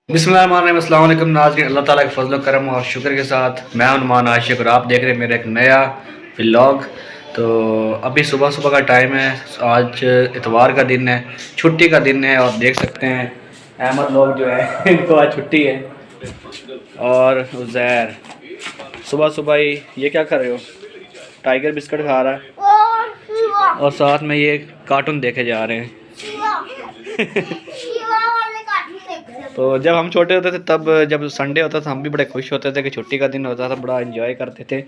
बिस्मिल्लाहिर्रहमानिर्रहीम। अस्सलाम वालेकुम नाज़रीन, अल्लाह ताला के फजल करम और शुक्र के साथ मैं अनुमान आशिक और आप देख रहे हैं मेरा एक नया व्लॉग। तो अभी सुबह सुबह का टाइम है, आज इतवार का दिन है, छुट्टी का दिन है और देख सकते हैं अहमद लोग जो है इनको आज छुट्टी है। और उज़ैर सुबह सुबह ही ये क्या कर रहे हो? टाइगर बिस्किट खा रहा है और साथ में ये कार्टून देखे जा रहे हैं तो जब हम छोटे होते थे तब जब संडे होता था हम भी बड़े खुश होते थे कि छुट्टी का दिन होता था, बड़ा एंजॉय करते थे।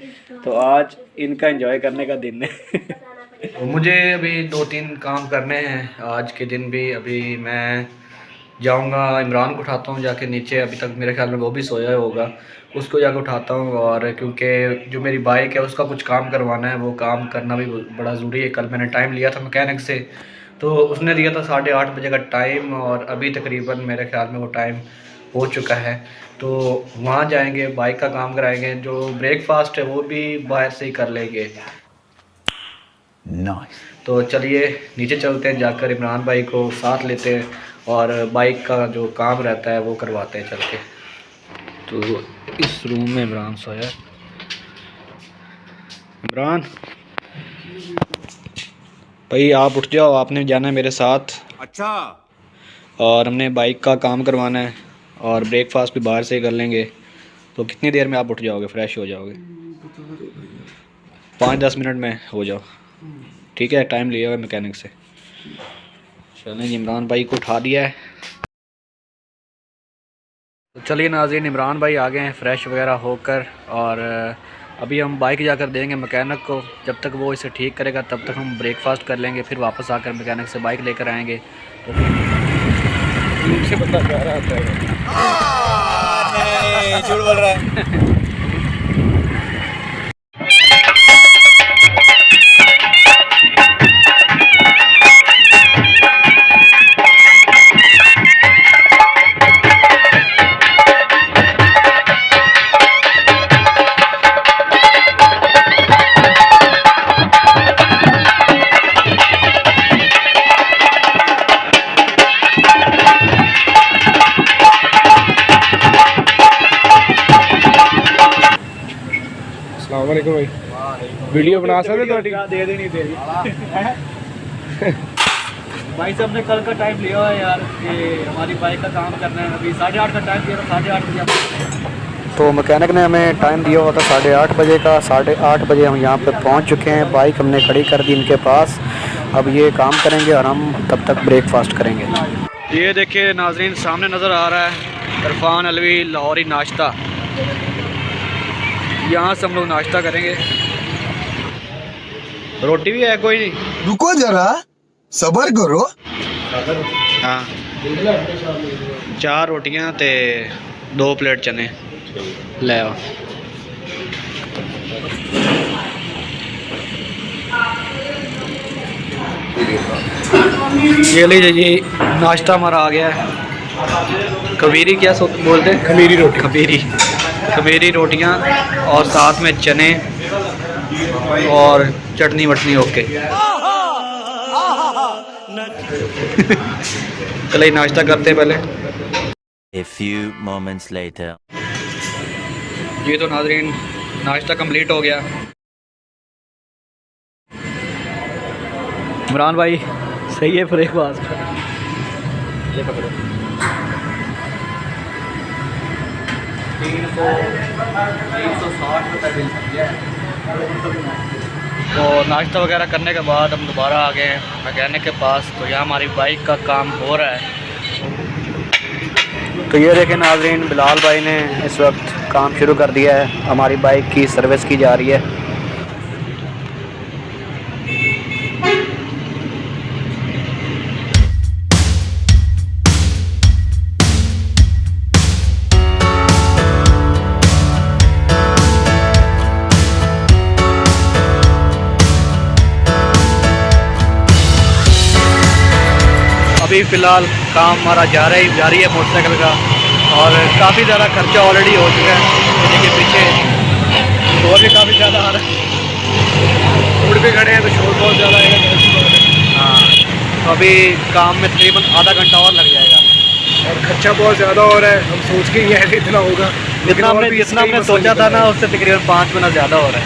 तो आज इनका एंजॉय करने का दिन है तो मुझे अभी 2-3 काम करने हैं आज के दिन भी। अभी मैं जाऊंगा, इमरान को उठाता हूँ जाके नीचे, अभी तक मेरे ख्याल में वो भी सोया होगा, उसको जाकर उठाता हूँ। और क्योंकि जो मेरी बाइक है उसका कुछ काम करवाना है, वो काम करना भी बड़ा ज़रूरी है। कल मैंने टाइम लिया था मैकेनिक से, तो उसने दिया था 8:30 बजे का टाइम और अभी तकरीबन मेरे ख्याल में वो टाइम हो चुका है। तो वहाँ जाएंगे, बाइक का काम कराएंगे, जो ब्रेकफास्ट है वो भी बाहर से ही कर लेंगे। नाइस। तो चलिए नीचे चलते हैं, जाकर इमरान भाई को साथ लेते हैं और बाइक का जो काम रहता है वो करवाते हैं चल के। तो इस रूम में इमरान सोया। इमरान भाई आप उठ जाओ, आपने जाना है मेरे साथ। अच्छा। और हमने बाइक का काम करवाना है और ब्रेकफास्ट भी बाहर से ही कर लेंगे। तो कितनी देर में आप उठ जाओगे, फ्रेश हो जाओगे? 5-10 मिनट में हो जाओ, ठीक है? टाइम लिया हुआ मैकेनिक से। चलें, इमरान भाई को उठा दिया है। तो चलिए नाज़रीन, इमरान भाई आ गए हैं फ्रेश वगैरह होकर और अभी हम बाइक जाकर देंगे मैकेनिक को। जब तक वो इसे ठीक करेगा तब तक हम ब्रेकफास्ट कर लेंगे, फिर वापस आकर मैकेनिक से बाइक लेकर आएंगे। तो से बंदा जा रहा है, झूठ बोल रहा है वालेकुम भाई, वीडियो बना सकते दे देनी तेरी भाई साहब ने कल का टाइम लिया है यार कि हमारी बाइक का काम करना है। अभी 8:30 का टाइम दिया था, 8:30 बजे तो मैकेनिक ने हमें टाइम दिया हुआ था 8:30 बजे का। 8:30 बजे हम यहाँ पे पहुँच चुके हैं, बाइक हमने खड़ी कर दी इनके पास। अब ये काम करेंगे और हम तब तक ब्रेकफास्ट करेंगे। ये देखिए नाजरीन, सामने नज़र आ रहा है इरफान अलवी लाहौरी नाश्ता। यहाँ से हम लोग नाश्ता करेंगे। रोटी भी है, कोई नहीं, रुको जरा सबर करो। हाँ, 4 रोटियां ते 2 प्लेट चने ले आओ। ये लीजिए जी, नाश्ता हमारा आ गया है। खमीरी क्या बोलते हैं? खमीरी रोटी। खमीरी रोटियां और साथ में चने और चटनी वटनी। ओके चलिए नाश्ता करते हैं पहले। A few moments later. ये तो नाजरीन नाश्ता कंप्लीट हो गया। इमरान भाई सही है ब्रेकफास्ट? ये पकड़ो। 360 रुपये बिल है। तो नाश्ता वगैरह करने के बाद हम दोबारा आ गए हैं मैकेनिक के पास। तो यहाँ हमारी बाइक का काम हो रहा है। तो ये देखें नाज़रीन, बिलाल भाई ने इस वक्त काम शुरू कर दिया है, हमारी बाइक की सर्विस की जा रही है। अभी फ़िलहाल काम हमारा जारी है मोटरसाइकिल का, और काफ़ी ज़्यादा खर्चा ऑलरेडी हो चुका है। देखिए पीछे शोर भी काफ़ी ज़्यादा आ रहा है, रोड पे खड़े हैं तो शोर बहुत ज़्यादा आएगा। हाँ, तो अभी काम में तकरीबन आधा घंटा और लग जाएगा। और खर्चा बहुत ज़्यादा हो रहा है। हम सोच के ही आए थे इतना होगा, लेकिन और भी जितना इसका ही हमने मसला सोचा निकल था रहा ना है। उससे तकरीबन 5 गुना ज़्यादा हो रहा है।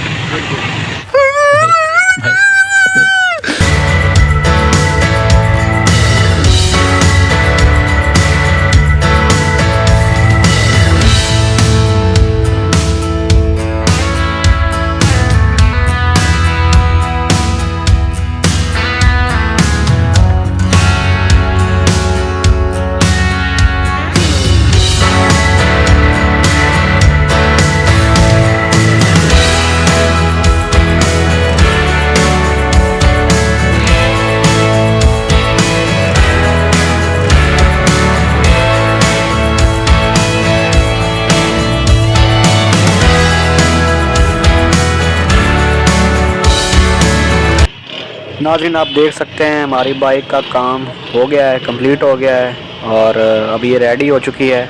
नाज़रीन आप देख सकते हैं हमारी बाइक का काम हो गया है, कंप्लीट हो गया है और अभी ये रेडी हो चुकी है।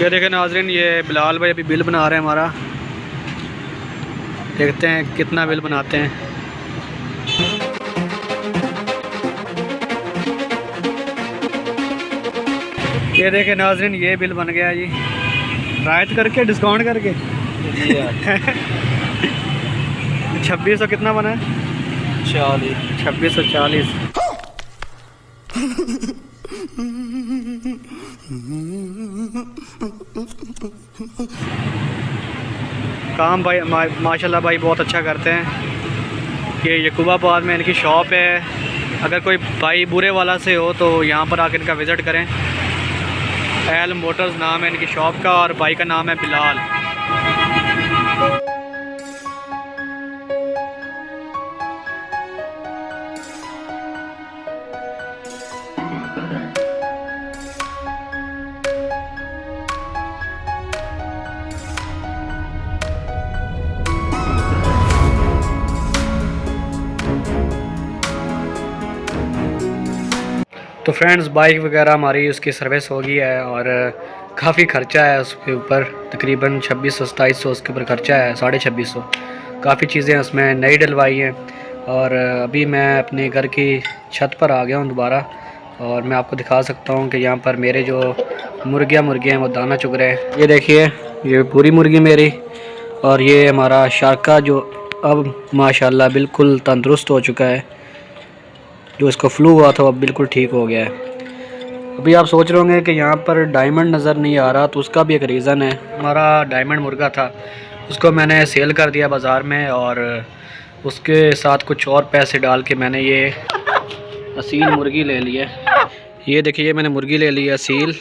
ये देखें नाज़रीन, ये बिलाल भाई अभी बिल बना रहे हैं हमारा। देखते हैं कितना बिल बनाते हैं। ये देखें नाज़रीन, ये बिल बन गया जी, रायत करके डिस्काउंट करके 2600 कितना बना है? 2640। काम भाई माशाल्लाह भाई बहुत अच्छा करते हैं। ये यकूबाबाद में इनकी शॉप है। अगर कोई भाई बुरे वाला से हो तो यहाँ पर आकर इनका विज़िट करें। एल मोटर्स नाम है इनकी शॉप का और भाई का नाम है बिलाल। तो फ्रेंड्स बाइक वगैरह हमारी उसकी सर्विस हो गई है और काफ़ी ख़र्चा है उसके ऊपर, तकरीबन 2600-2700 उसके ऊपर ख़र्चा है, 2650। काफ़ी चीज़ें उसमें नई डलवाई हैं और अभी मैं अपने घर की छत पर आ गया हूँ दोबारा और मैं आपको दिखा सकता हूँ कि यहाँ पर मेरे जो मुर्गियाँ हैं वो दाना चुग रहे हैं। ये देखिए, ये पूरी मुर्गी मेरी और ये हमारा शार्का जो अब माशाल्लाह बिल्कुल तंदुरुस्त हो चुका है। जो इसको फ्लू हुआ था वो अब बिल्कुल ठीक हो गया है। अभी आप सोच रहे होंगे कि यहाँ पर डायमंड नज़र नहीं आ रहा, तो उसका भी एक रीज़न है। हमारा डायमंड मुर्गा था, उसको मैंने सेल कर दिया बाज़ार में और उसके साथ कुछ और पैसे डाल के मैंने ये असील मुर्गी ले ली है। ये देखिए, ये मैंने मुर्गी ले ली है असील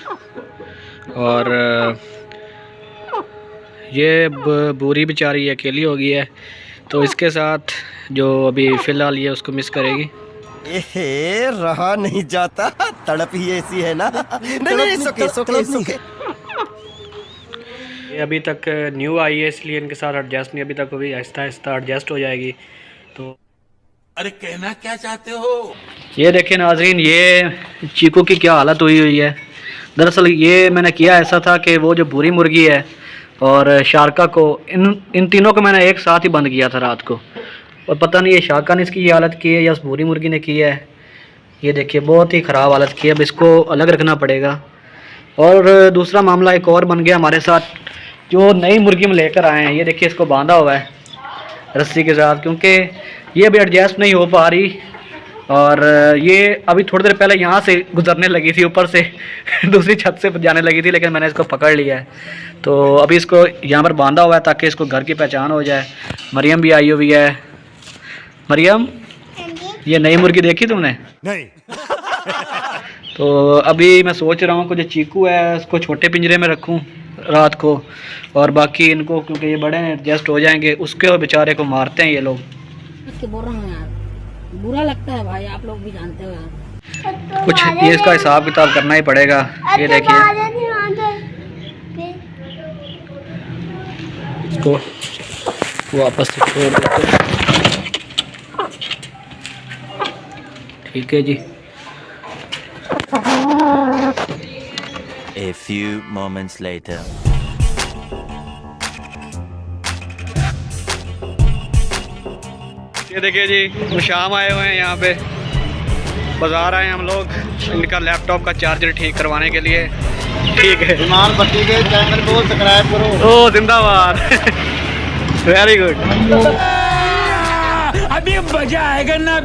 और ये बूरी बेचारी अकेली हो गई है, तो इसके साथ जो अभी फ़िलहाल ये उसको मिस करेगी। एहे, रहा नहीं जाता, तड़प ही ऐसी है ना। नहीं, सोके। ये अभी तक न्यू आई है इसलिए इनके साथ एडजस्ट नहीं अभी तक हुई, आहिस्ता आहिस्ता एडजस्ट हो जाएगी। तो अरे कहना क्या चाहते हो? ये देखें नाज़रीन, ये चीकू की क्या हालत हुई है। दरअसल ये मैंने किया ऐसा था कि वो जो बुरी मुर्गी है और शार्का को, इन तीनों को मैंने एक साथ ही बंद किया था रात को, और पता नहीं ये शार्का ने इसकी ये हालत की है या उस बुरी मुर्गी ने की है। ये देखिए बहुत ही ख़राब हालत की है, अब इसको अलग रखना पड़ेगा। और दूसरा मामला एक और बन गया हमारे साथ, जो नई मुर्गी में लेकर आए हैं। ये देखिए इसको बांधा हुआ है रस्सी के साथ, क्योंकि ये अभी एडजस्ट नहीं हो पा रही और ये अभी थोड़ी देर पहले यहाँ से गुजरने लगी थी, ऊपर से दूसरी छत से जाने लगी थी, लेकिन मैंने इसको पकड़ लिया है। तो अभी इसको यहाँ पर बांधा हुआ है ताकि इसको घर की पहचान हो जाए। मरियम भी आई हुई है। मरियम, ये नई मुर्गी देखी तुमने? नहीं। तो अभी मैं सोच रहा हूँ कि जो चीकू है उसको छोटे पिंजरे में रखूँ रात को, और बाकी इनको क्योंकि ये बड़े हैं एडजस्ट हो जाएंगे, उसके बेचारे को मारते हैं ये लोग। बोल रहा हूँ यार, बुरा लगता है भाई, आप लोग भी जानते हो यार। कुछ ये इसका हिसाब किताब करना ही पड़ेगा। ये देखिए इसको वापस से छोड़ देते हैं। ठीक है जी। A few moments later. ये देखिए जी, वो शाम आए हुए हैं यहाँ पे। बाजार आए हम लोग इनका लैपटॉप का चार्जर ठीक करवाने के लिए। ठीक है, विमान भट्टी के चैनल को सब्सक्राइब करो। ओ जिंदाबाद। Very good. अभी मजा आएगा ना।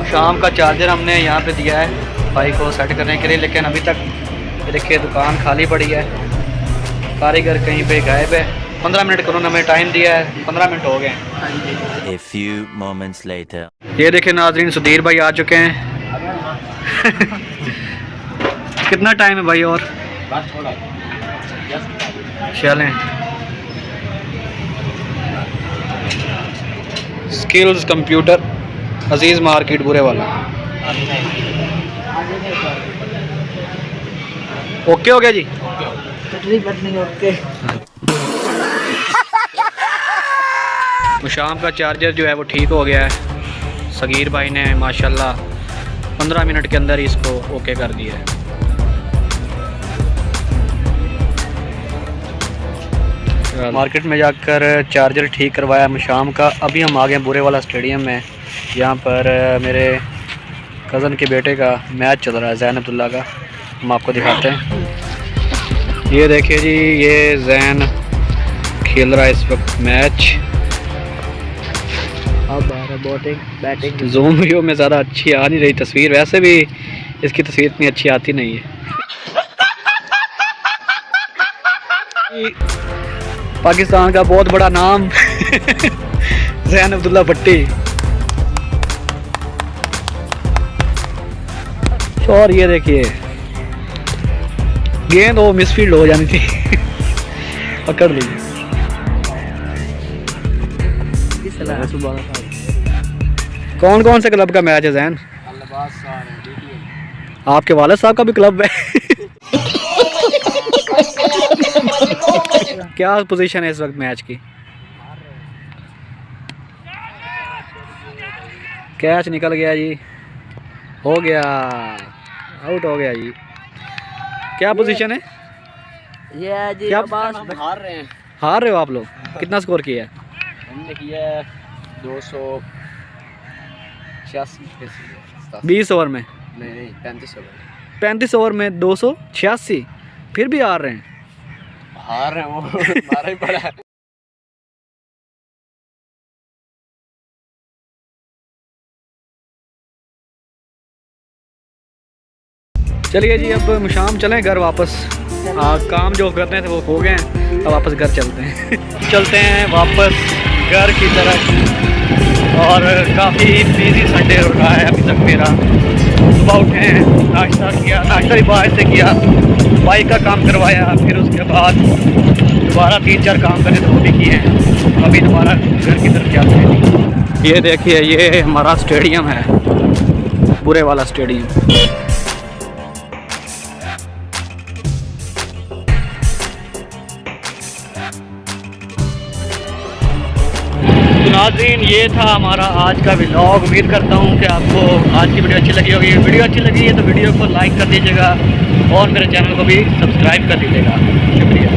शाम का चार्जर हमने यहाँ पे दिया है भाई को सेट करने के लिए, लेकिन अभी तक ये देखिए दुकान खाली पड़ी है, कारीगर कहीं पे गायब है। 15 मिनट का उन्होंने हमें टाइम दिया है, 15 मिनट हो गए। A few moments later. ये देखिए नाजरीन, सुधीर भाई आ चुके हैं। कितना टाइम है भाई और? चलें। स्किल्स कंप्यूटर, अजीज मार्केट बुरे वाला। ओके हो गया जी। तो शाम का चार्जर जो है वो ठीक हो गया है। सगीर भाई ने माशाल्लाह 15 मिनट के अंदर ही इसको ओके कर दिया है। मार्केट में जाकर चार्जर ठीक करवाया हम शाम का। अभी हम आ गए बुरे वाला स्टेडियम में। यहाँ पर मेरे कज़न के बेटे का मैच चल रहा है, ज़ैन अब्दुल्ला का। हम आपको दिखाते हैं। ये देखिए जी, ये ज़ैन खेल रहा है इस वक्त मैच। अब बैटिंग जूम व्यू में ज़्यादा अच्छी आ नहीं रही तस्वीर, वैसे भी इसकी तस्वीर इतनी अच्छी आती नहीं है। पाकिस्तान का बहुत बड़ा नाम ज़ैन अब्दुल्ला भट्टी। और ये देखिए गेंद वो मिसफील्ड हो जानी थी। पकड़ ली। कौन कौन से क्लब का मैच है ज़ैन? आपके वालिद साहब का भी क्लब है? क्या पोजीशन है इस वक्त मैच की? कैच निकल गया जी, हो गया, आउट हो गया जी। क्या पोजीशन है? ये जी क्या बस हार रहे हैं। हार रहे हो आप लोग? कितना स्कोर किया है? हमने किया 286। 20 ओवर में? नहीं 35 ओवर। 35 ओवर में 286, फिर भी हार रहे हैं। हार रहे हैं वो मारा ही पड़ा है। चलिए जी, अब शाम चलें घर वापस। काम जो करने थे वो हो गए हैं, अब वापस घर चलते हैं। चलते हैं वापस घर की तरफ। और काफ़ी बिजी संडे हो रहा है अभी तक मेरा। सुबह उठे हैं, नाश्ता किया, नाश्ता भी बाहर से किया, बाइक का काम करवाया, फिर उसके बाद दोबारा 3-4 काम करने तो वो भी किए हैं। अभी दोबारा घर की तरफ जाते हैं। ये देखिए, ये हमारा स्टेडियम है, बुरे वाला स्टेडियम। नाज़रीन, ये था हमारा आज का व्लॉग। उम्मीद करता हूँ कि आपको आज की वीडियो अच्छी लगी होगी। वीडियो अच्छी लगी है तो वीडियो को लाइक कर दीजिएगा और मेरे चैनल को भी सब्सक्राइब कर दीजिएगा। शुक्रिया।